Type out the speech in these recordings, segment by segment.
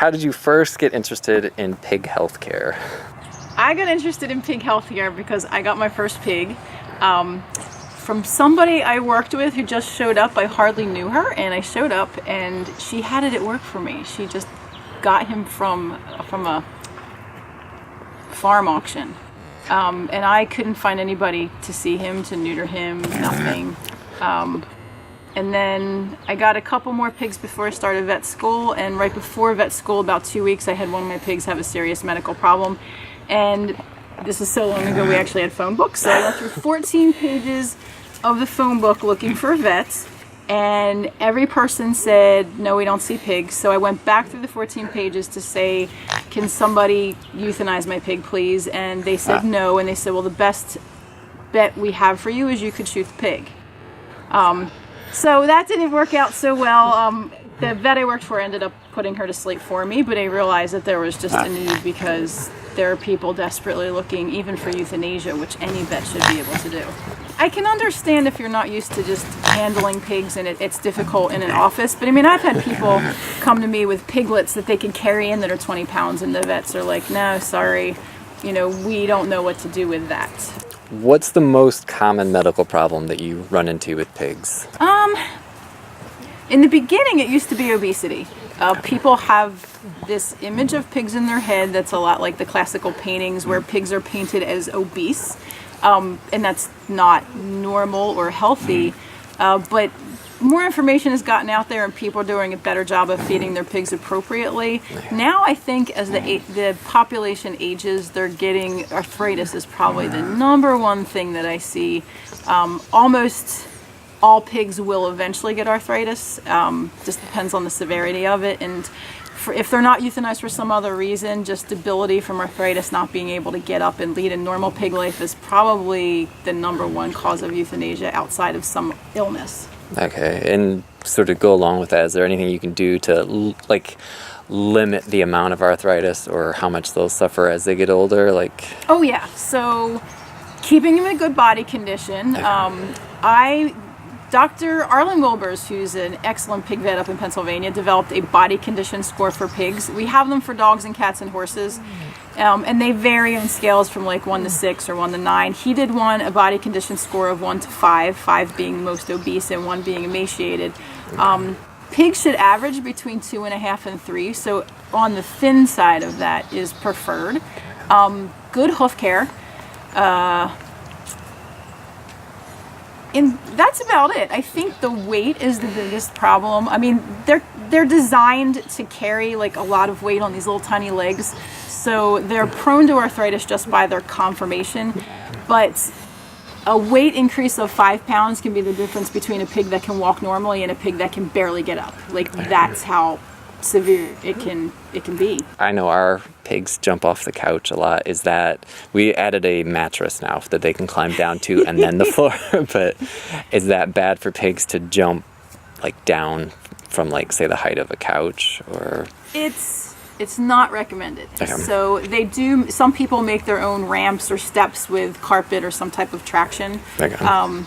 How did you first get interested in pig healthcare? I got interested in pig healthcare because I got my first pig from somebody I worked with who just showed up. I hardly knew her, and I showed up and she had it at work for me. She just got him from a farm auction. And I couldn't find anybody to see him, to neuter him, nothing. And then I got a couple more pigs before I started vet school, and right before vet school, about 2 weeks, I had one of my pigs have a serious medical problem. And this is so long ago, we actually had phone books, so I went through 14 pages of the phone book looking for a vet, and every person said, no, we don't see pigs. So I went back through the 14 pages to say, can somebody euthanize my pig, please? And they said no, and they said, well, the best bet we have for you is you could shoot the pig. So that didn't work out so well. The vet I worked for ended up putting her to sleep for me, but I realized that there was just a need because there are people desperately looking even for euthanasia, which any vet should be able to do. I can understand if you're not used to just handling pigs and it's difficult in an office, but I mean, I've had people come to me with piglets that they can carry in that are 20 pounds, and the vets are like, no, sorry, we don't know what to do with that. What's the most common medical problem that you run into with pigs? In the beginning, it used to be obesity. People have this image of pigs in their head that's a lot like the classical paintings where pigs are painted as obese, and that's not normal or healthy. But more information has gotten out there and people are doing a better job of feeding their pigs appropriately. Now I think as the population ages, they're getting arthritis is probably the number one thing that I see. Almost all pigs will eventually get arthritis. Just depends on the severity of it. And if they're not euthanized for some other reason, just debility from arthritis, not being able to get up and lead a normal pig life is probably the number one cause of euthanasia outside of some illness. Okay, and sort of go along with that, is there anything you can do to limit the amount of arthritis or how much they'll suffer as they get older? Oh yeah, so keeping them in a good body condition. Dr. Arlen Wilbers, who's an excellent pig vet up in Pennsylvania, developed a body condition score for pigs. We have them for dogs and cats and horses, and they vary on scales from 1 to 6 or 1 to 9. He did a body condition score of 1 to 5, 5 being most obese and 1 being emaciated. Pigs should average between 2.5 and 3, so on the thin side of that is preferred. Good hoof care. And that's about it. I think the weight is the biggest problem. I mean, they're designed to carry a lot of weight on these little tiny legs, so they're prone to arthritis just by their conformation. But a weight increase of 5 pounds can be the difference between a pig that can walk normally and a pig that can barely get up. That's how severe it can be. I know our pigs jump off the couch a lot. Is that we added a mattress now that they can climb down to and then the floor, but is that bad for pigs to jump down from say the height of a couch? Or it's not recommended. Okay. So some people make their own ramps or steps with carpet or some type of traction. Okay.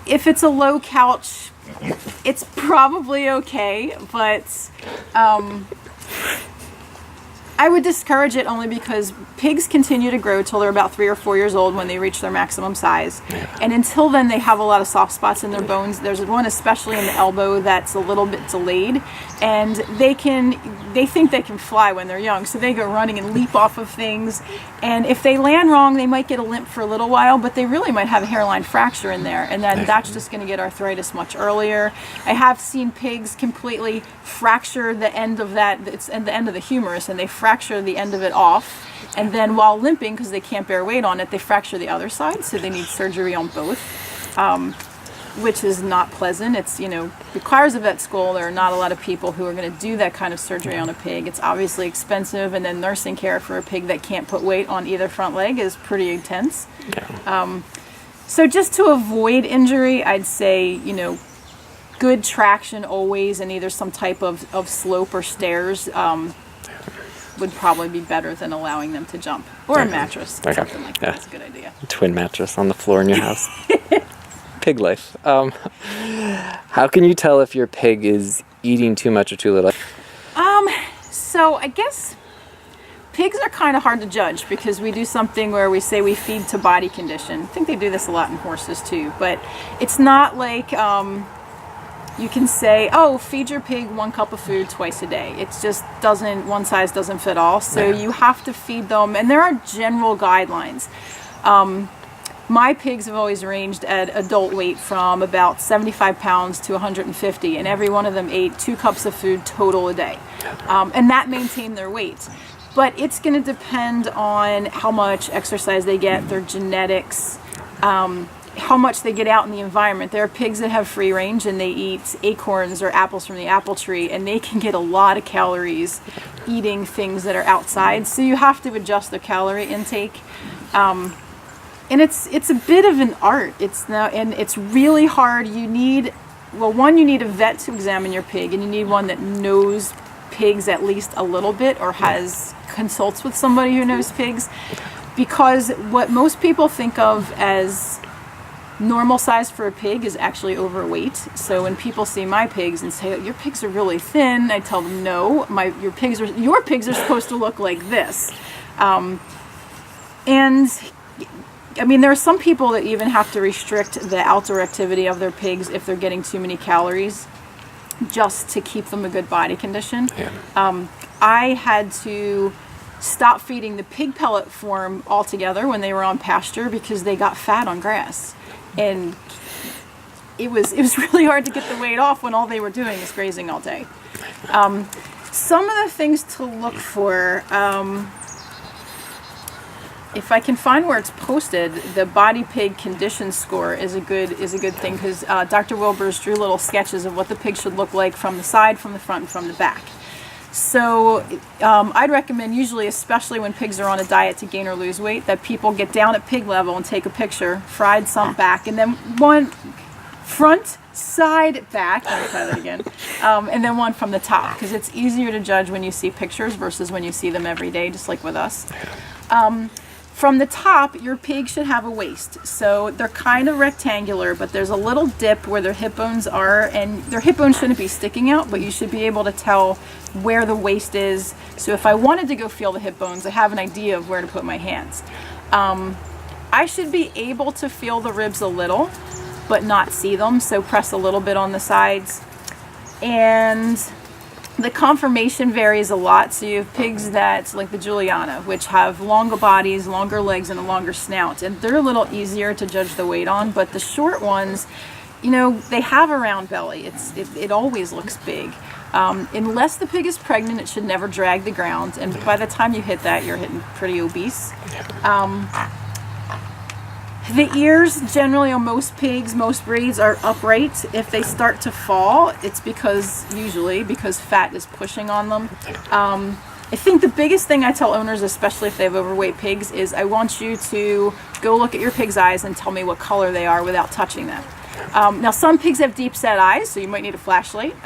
If it's a low couch, it's probably okay, but I would discourage it only because pigs continue to grow till they're about 3 or 4 years old when they reach their maximum size. Yeah. And until then, they have a lot of soft spots in their bones. There's one especially in the elbow that's a little bit delayed, and they think they can fly when they're young, so they go running and leap off of things. And if they land wrong, they might get a limp for a little while, but they really might have a hairline fracture in there, and then that's just going to get arthritis much earlier. I have seen pigs completely fracture the end of that. It's at the end of the humerus, and they fracture the end of it off. And then while limping, because they can't bear weight on it, they fracture the other side, so they need surgery on both, which is not pleasant. It's, requires a vet school. There are not a lot of people who are going to do that kind of surgery on a pig. It's obviously expensive, and then nursing care for a pig that can't put weight on either front leg is pretty intense. Yeah. So just to avoid injury, I'd say, good traction always, and either some type of slope or stairs would probably be better than allowing them to jump. Or a mattress, something like that. Yeah. That's a good idea. Twin mattress on the floor in your house. Pig life. How can you tell if your pig is eating too much or too little? So So I guess pigs are kind of hard to judge because we do something where we say we feed to body condition. I think they do this a lot in horses too, but it's not like you can say, oh, feed your pig 1 cup of food twice a day. It's just doesn't, one size doesn't fit all. So you have to feed them, and there are general guidelines. My pigs have always ranged at adult weight from about 75 pounds to 150, and every one of them ate 2 cups of food total a day. And that maintained their weight. But it's going to depend on how much exercise they get, their genetics, how much they get out in the environment. There are pigs that have free range and they eat acorns or apples from the apple tree, and they can get a lot of calories eating things that are outside. So you have to adjust their calorie intake. And it's a bit of an art. And it's really hard. You need, well, one, you need a vet to examine your pig, and you need one that knows pigs at least a little bit, or consults with somebody who knows pigs, because what most people think of as normal size for a pig is actually overweight. So when people see my pigs and say, your pigs are really thin, I tell them, no, your pigs are supposed to look like this. And I mean, there are some people that even have to restrict the outdoor activity of their pigs if they're getting too many calories, just to keep them a good body condition. Yeah. I had to stop feeding the pig pellet form altogether when they were on pasture because they got fat on grass, and it was really hard to get the weight off when all they were doing is grazing all day. Some of the things to look for. If I can find where it's posted, the body pig condition score is a good thing, because Dr. Wilbers drew little sketches of what the pig should look like from the side, from the front, and from the back. So I'd recommend, usually, especially when pigs are on a diet to gain or lose weight, that people get down at pig level and take a picture, fried some back, and then one front, side, back, let me try that again, and then one from the top, because it's easier to judge when you see pictures versus when you see them every day, just like with us. From the top, your pig should have a waist. So they're kind of rectangular, but there's a little dip where their hip bones are, and their hip bones shouldn't be sticking out, but you should be able to tell where the waist is. So if I wanted to go feel the hip bones, I have an idea of where to put my hands. I should be able to feel the ribs a little, but not see them, so press a little bit on the sides. And the conformation varies a lot. So you have pigs that, like the Juliana, which have longer bodies, longer legs, and a longer snout, and they're a little easier to judge the weight on. But the short ones, you know, they have a round belly. It always looks big. Unless the pig is pregnant, it should never drag the ground, and by the time you hit that, you're hitting pretty obese. The ears, generally on most pigs, most breeds, are upright. If they start to fall, it's usually because fat is pushing on them. I think the biggest thing I tell owners, especially if they have overweight pigs, is I want you to go look at your pig's eyes and tell me what color they are without touching them. Now, some pigs have deep set eyes, so you might need a flashlight.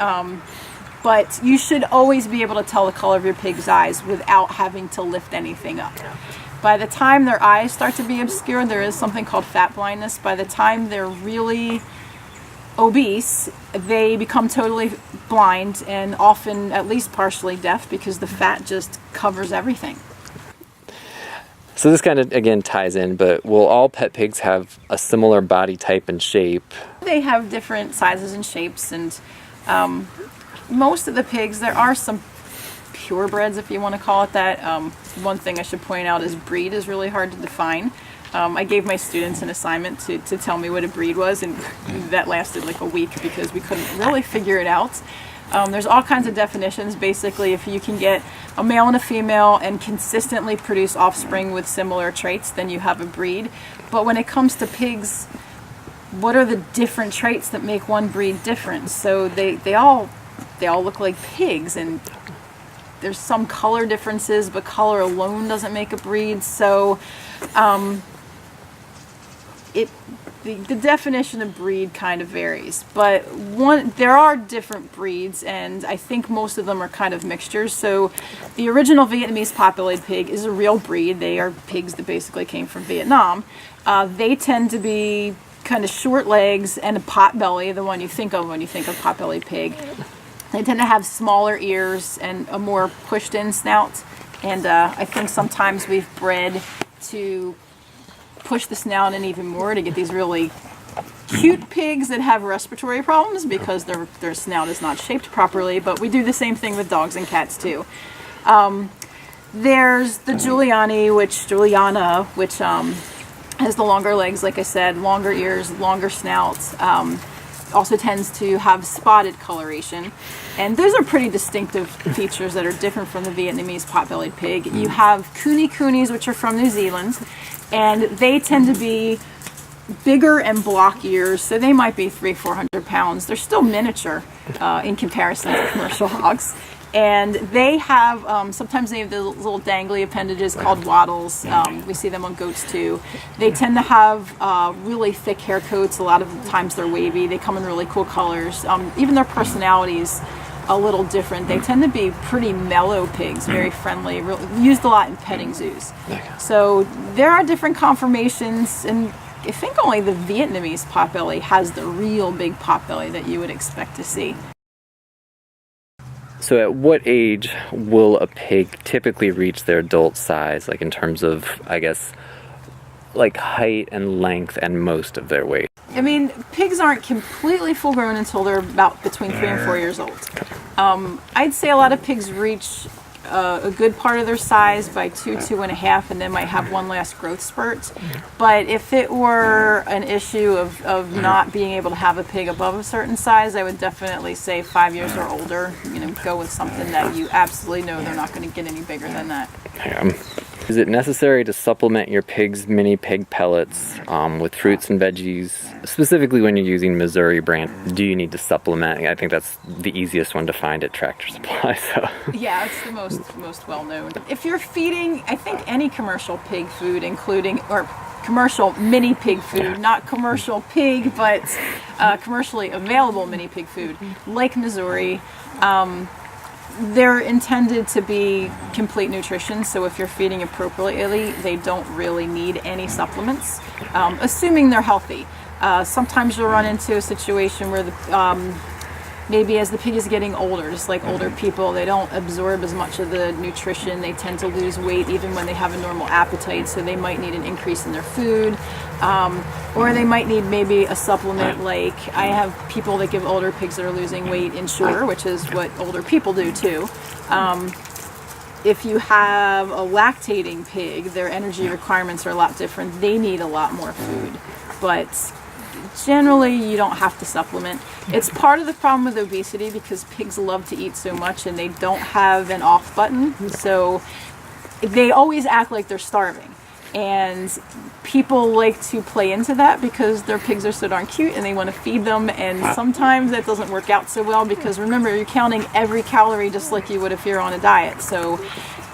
But you should always be able to tell the color of your pig's eyes without having to lift anything up. By the time their eyes start to be obscured, there is something called fat blindness. By the time they're really obese, they become totally blind, and often at least partially deaf, because the fat just covers everything. So this kind of, again, ties in, but will all pet pigs have a similar body type and shape? They have different sizes and shapes, and most of the pigs, there are some purebreds, if you want to call it that. One thing I should point out is breed is really hard to define. I gave my students an assignment to tell me what a breed was, and that lasted like a week because we couldn't really figure it out. There's all kinds of definitions. Basically, if you can get a male and a female and consistently produce offspring with similar traits, then you have a breed. But when it comes to pigs, what are the different traits that make one breed different? So they all look like pigs, and there's some color differences, but color alone doesn't make a breed. So the definition of breed kind of varies, but there are different breeds, and I think most of them are kind of mixtures. So the original Vietnamese pot-bellied pig is a real breed. They are pigs that basically came from Vietnam. They tend to be kind of short legs and a pot belly, the one you think of when you think of pot-bellied pig. They tend to have smaller ears and a more pushed in snout. And I think sometimes we've bred to push the snout in even more to get these really cute pigs that have respiratory problems because their snout is not shaped properly. But we do the same thing with dogs and cats too. There's the Juliana, which has the longer legs, like I said, longer ears, longer snouts. Also tends to have spotted coloration. And those are pretty distinctive features that are different from the Vietnamese pot-bellied pig. You have Coonies, which are from New Zealand, and they tend to be bigger and block ears, so they might be 300-400 pounds. They're still miniature in comparison to commercial hogs. And they have, sometimes they have the little dangly appendages called wattles. We see them on goats too. They tend to have really thick hair coats. A lot of the times they're wavy. They come in really cool colors. Even their personalities a little different. They tend to be pretty mellow pigs, very friendly, used a lot in petting zoos. So there are different conformations, and I think only the Vietnamese potbelly has the real big potbelly that you would expect to see. So at what age will a pig typically reach their adult size, like in terms of, I guess, like height and length and most of their weight? I mean, pigs aren't completely full grown until they're about between 3 and 4 years old. I'd say a lot of pigs reach a good part of their size by 2.5, and then might have one last growth spurt. But if it were an issue of not being able to have a pig above a certain size, I would definitely say 5 years or older. Go with something that you absolutely know they're not going to get any bigger than that. Is it necessary to supplement your pig's mini pig pellets with fruits and veggies, specifically when you're using Missouri brand? Do you need to supplement? I think that's the easiest one to find at Tractor Supply. So. Yeah, it's the most well known. If you're feeding, I think any commercial pig food, including commercial mini pig food, not commercial pig, but commercially available mini pig food, like Missouri. They're intended to be complete nutrition, so if you're feeding appropriately, they don't really need any supplements, assuming they're healthy. Sometimes you'll run into a situation where maybe as the pig is getting older, just like older people, they don't absorb as much of the nutrition. They tend to lose weight even when they have a normal appetite, so they might need an increase in their food. Or they might need maybe a supplement, like I have people that give older pigs that are losing weight Ensure, which is what older people do too. If you have a lactating pig, their energy requirements are a lot different. They need a lot more food. But generally, you don't have to supplement. It's part of the problem with obesity because pigs love to eat so much and they don't have an off button. So they always act like they're starving. And people like to play into that because their pigs are so darn cute and they want to feed them. And sometimes that doesn't work out so well because remember, you're counting every calorie just like you would if you're on a diet. So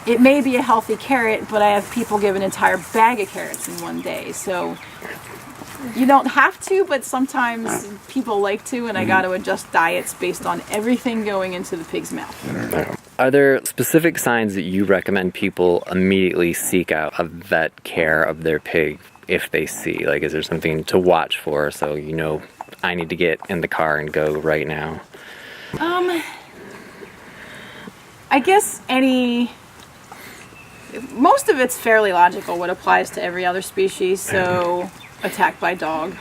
it may be a healthy carrot, but I have people give an entire bag of carrots in one day. So you don't have to, but sometimes people like to, and I got to adjust diets based on everything going into the pig's mouth. Are there specific signs that you recommend people immediately seek out a vet care of their pig if they see? Like, is there something to watch for so you know I need to get in the car and go right now? I guess most of it's fairly logical what applies to every other species, so attacked by dog.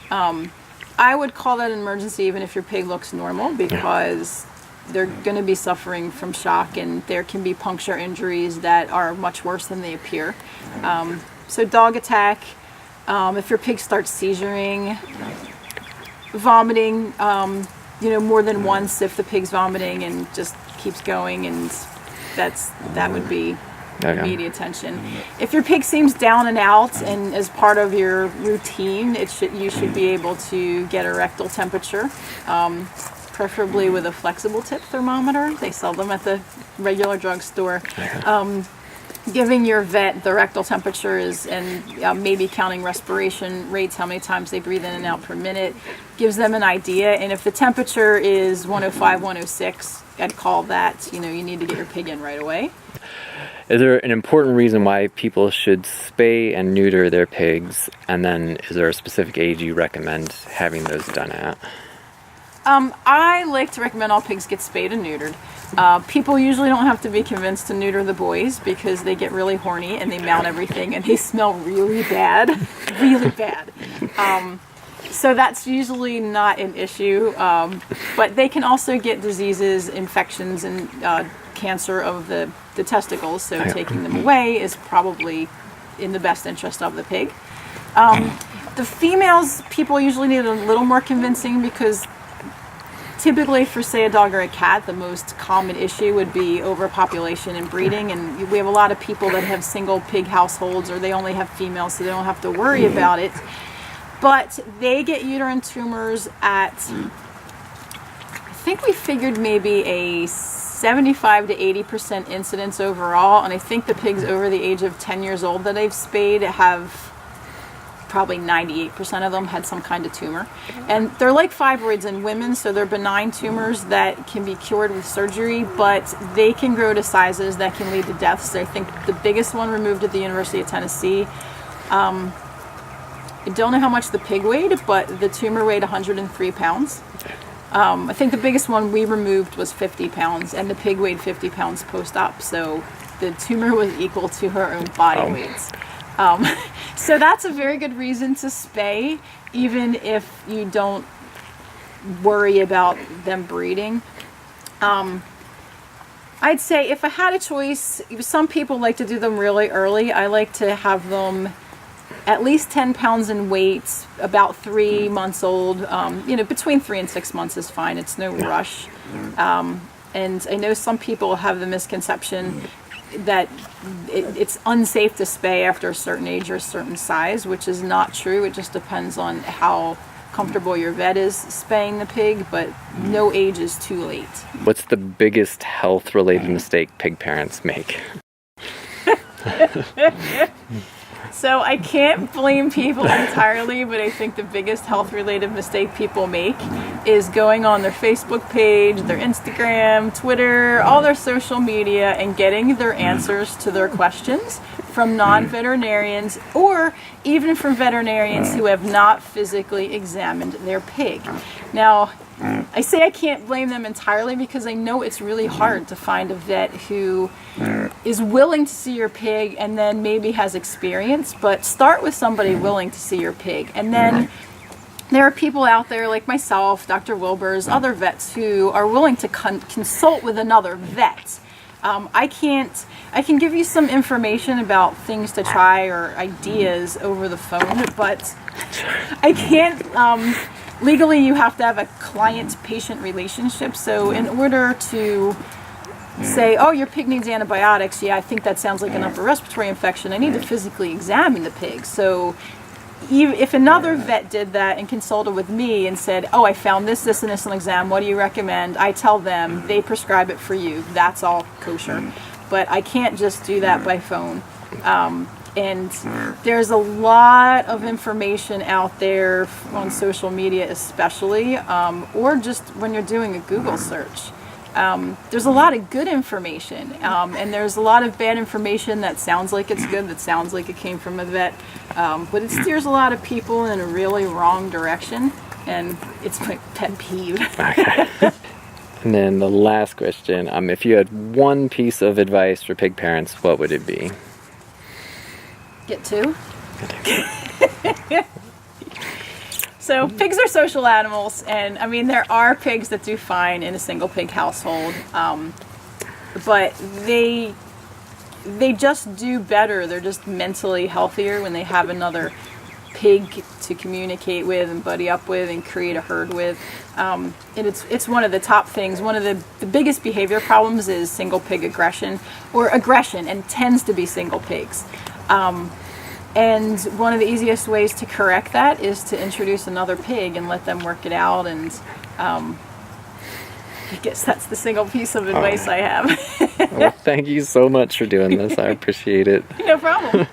I would call that an emergency even if your pig looks normal because they're going to be suffering from shock and there can be puncture injuries that are much worse than they appear. So dog attack, if your pig starts seizuring, vomiting, more than once if the pig's vomiting and just keeps going, and that would be immediate attention. If your pig seems down and out and as part of your routine, you should be able to get a rectal temperature, preferably with a flexible tip thermometer. They sell them at the regular drugstore. Giving your vet the rectal temperatures and maybe counting respiration rates, how many times they breathe in and out per minute, gives them an idea. And if the temperature is 105, 106, I'd call that, you need to get your pig in right away. Is there an important reason why people should spay and neuter their pigs? And then is there a specific age you recommend having those done at? I like to recommend all pigs get spayed and neutered. People usually don't have to be convinced to neuter the boys because they get really horny and they mount everything and they smell really bad, really bad. So that's usually not an issue, but they can also get diseases, infections, and cancer of the testicles, so taking them away is probably in the best interest of the pig. The females, people usually need a little more convincing because typically for, say, a dog or a cat, the most common issue would be overpopulation and breeding, and we have a lot of people that have single pig households or they only have females, so they don't have to worry about it. But they get uterine tumors at, I think we figured maybe a 75 to 80% incidence overall, and I think the pigs over the age of 10 years old that I've spayed have probably 98% of them had some kind of tumor. And they're like fibroids in women, so they're benign tumors that can be cured with surgery, but they can grow to sizes that can lead to deaths. I think the biggest one removed at the University of Tennessee, I don't know how much the pig weighed, but the tumor weighed 103 pounds. I think the biggest one we removed was 50 pounds, and the pig weighed 50 pounds post-op, so the tumor was equal to her own body weights. So that's a very good reason to spay, even if you don't worry about them breeding. I'd say if I had a choice, some people like to do them really early. I like to have them at least 10 pounds in weight, about 3 months old. Between 3 and 6 months is fine. It's no rush. And I know some people have the misconception that it's unsafe to spay after a certain age or a certain size, which is not true. It just depends on how comfortable your vet is spaying the pig, but no age is too late. What's the biggest health-related mistake pig parents make? So I can't blame people entirely, but I think the biggest health-related mistake people make is going on their Facebook page, their Instagram, Twitter, all their social media, and getting their answers to their questions from non-veterinarians or even from veterinarians who have not physically examined their pig. Now, I say I can't blame them entirely because I know it's really hard to find a vet who is willing to see your pig and then maybe has experience, but start with somebody willing to see your pig. And then there are people out there like myself, Dr. Wilbur's, other vets who are willing to consult with another vet. I can give you some information about things to try or ideas over the phone, but I can't, legally you have to have a client-patient relationship, so in order to say, oh, your pig needs antibiotics, yeah, I think that sounds like an upper respiratory infection, I need to physically examine the pig. So if another vet did that and consulted with me and said, oh, I found this, and this on exam, what do you recommend? I tell them, they prescribe it for you. That's all kosher. But I can't just do that by phone. And there's a lot of information out there on social media especially, or just when you're doing a Google search. There's a lot of good information, and there's a lot of bad information that sounds like it's good, that sounds like it came from a vet, but it steers a lot of people in a really wrong direction, and it's my pet peeve. Okay. And then the last question, if you had one piece of advice for pig parents, what would it be? Get two. So pigs are social animals, and I mean there are pigs that do fine in a single pig household, but they just do better. They're just mentally healthier when they have another pig to communicate with and buddy up with and create a herd with. And it's one of the top things. One of the biggest behavior problems is single pig aggression, and tends to be single pigs. And one of the easiest ways to correct that is to introduce another pig and let them work it out. And I guess that's the single piece of advice I have. Well, thank you so much for doing this. I appreciate it. No problem.